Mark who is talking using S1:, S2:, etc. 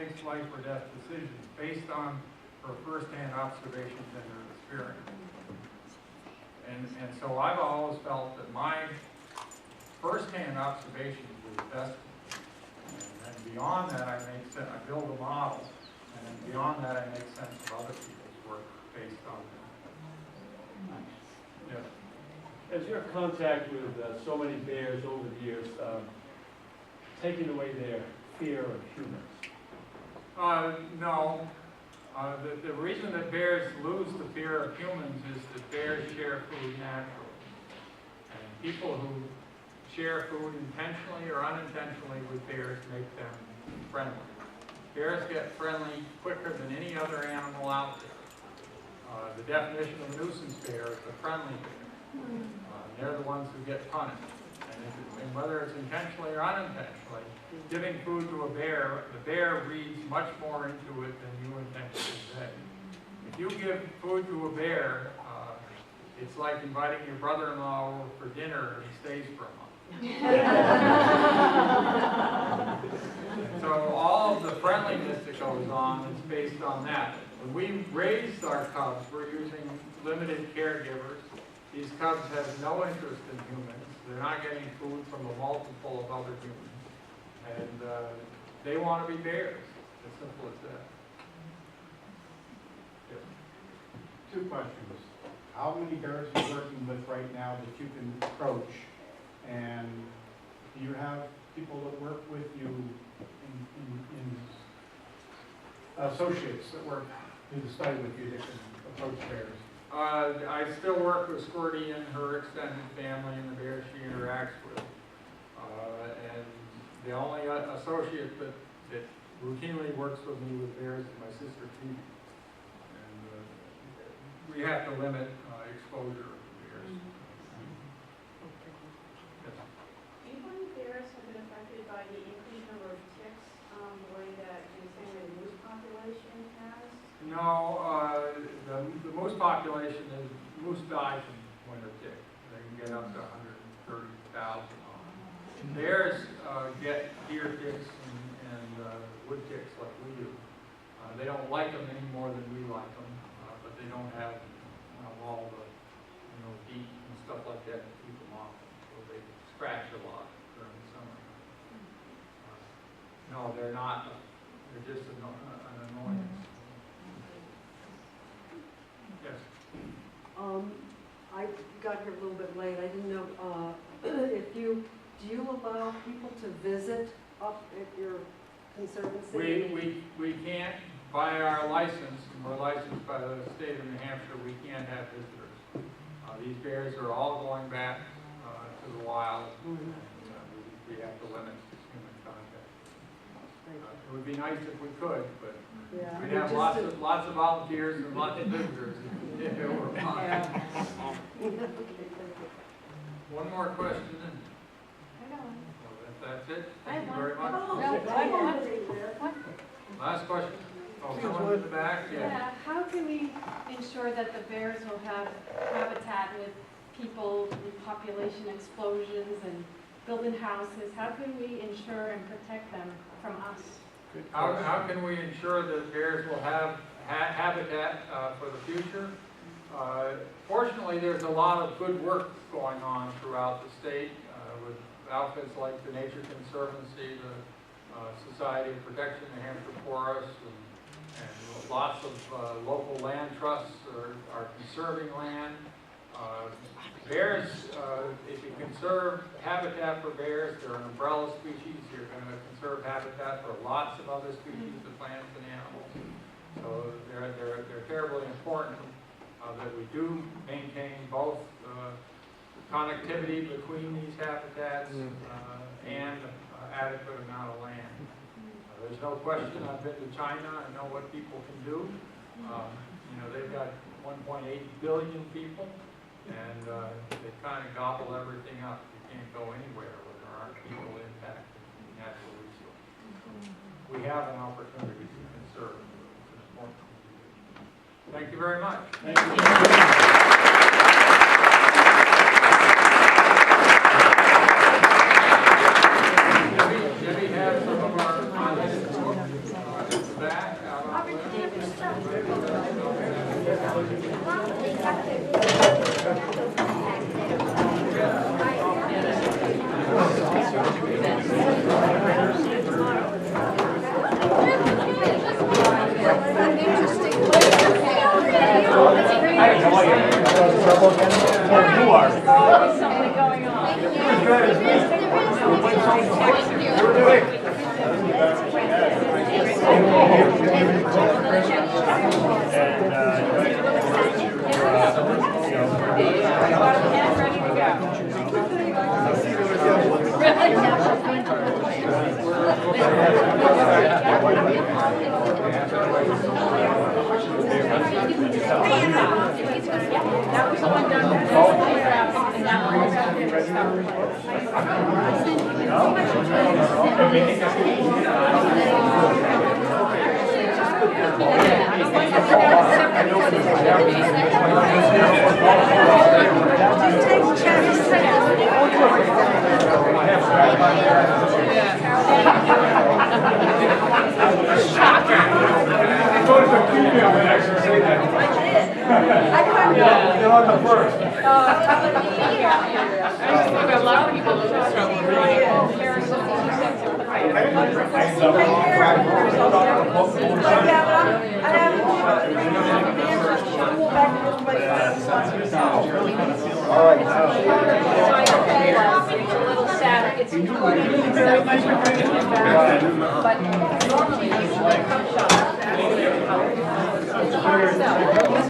S1: makes life or death decisions based on her firsthand observations and her experience. And so I've always felt that my firsthand observations were the best. And beyond that, I build a model. And then beyond that, I make sense of other people's work based on that. Yes.
S2: As your contact with so many bears over the years, taking away their fear of humans?
S1: No. The reason that bears lose the fear of humans is that bears share food naturally. And people who share food intentionally or unintentionally with bears make them friendly. Bears get friendly quicker than any other animal out there. The definition of a nuisance bear is a friendly bear. They're the ones who get punished. And whether it's intentionally or unintentionally, giving food to a bear, the bear reads much more into it than you intentionally say. If you give food to a bear, it's like inviting your brother-in-law over for dinner and he stays for a month. So all of the friendliness that goes on is based on that. When we raise our cubs, we're using limited caregivers. These cubs have no interest in humans. They're not getting food from a multiple of other humans. And they want to be bears. As simple as that. Yes.
S3: Two questions. How many bears are you working with right now that you can approach? And do you have people that work with you in associates that work do the study with you that can approach bears?
S1: I still work with Squirty and her extended family and the bears she interacts with. And the only associate that routinely works with me with bears is my sister Phoebe. And we have to limit exposure of bears. Yes.
S4: Do you find bears have been affected by the increased number of ticks the way that the same way the moose population has?
S1: No, the moose population is, moose die from winter tick. They can get up to 130,000. Bears get deer ticks and wood ticks like we do. They don't like them any more than we like them, but they don't have all the DEET and stuff like that to keep them off. So they scratch a lot during the summer. No, they're not. They're just an annoyance. Yes.
S5: I got here a little bit late. I didn't know do you allow people to visit up at your conservancy?
S1: We can't, by our license, and we're licensed by the state of New Hampshire, we can't have visitors. These bears are all going back to the wild, and we have to limit human contact. It would be nice if we could, but
S5: yeah,
S1: we'd have lots of volunteers and lots of visitors if it were fun.
S5: Yeah.
S1: One more question, and
S4: I know.
S1: that's it.
S4: I
S1: Thank
S4: have
S1: you very
S4: one.
S1: much.
S4: What?
S1: Last question. Oh, someone in the back? Yeah.
S6: Yeah, how can we ensure that the bears will have habitat with people and population explosions and building houses? How can we ensure and protect them from us?
S1: How can we ensure that bears will have habitat for the future? Fortunately, there's a lot of good work going on throughout the state with outfits like the Nature Conservancy, the Society of Protection of New Hampshire Forests, and lots of local land trusts are conserving land. Bears, if you conserve habitat for bears, they're an umbrella species. You're going to conserve habitat for lots of other species of plants and animals. So they're terribly important that we do maintain both connectivity between these habitats and adequate amount of land. There's no question. I've been to China. I know what people can do. They've got 1.8 billion people, and they kind of gobble everything up. You can't go anywhere where there aren't people impacting natural resources. We have an opportunity to conserve. It's an important thing to do. Thank you very much.
S3: Thank you. Debbie has some of our
S6: That was the one done with the photographs, and now we're going to
S2: You're on the first.
S6: a lot of people who struggle It's a little sad, it's very much but normally you come shop.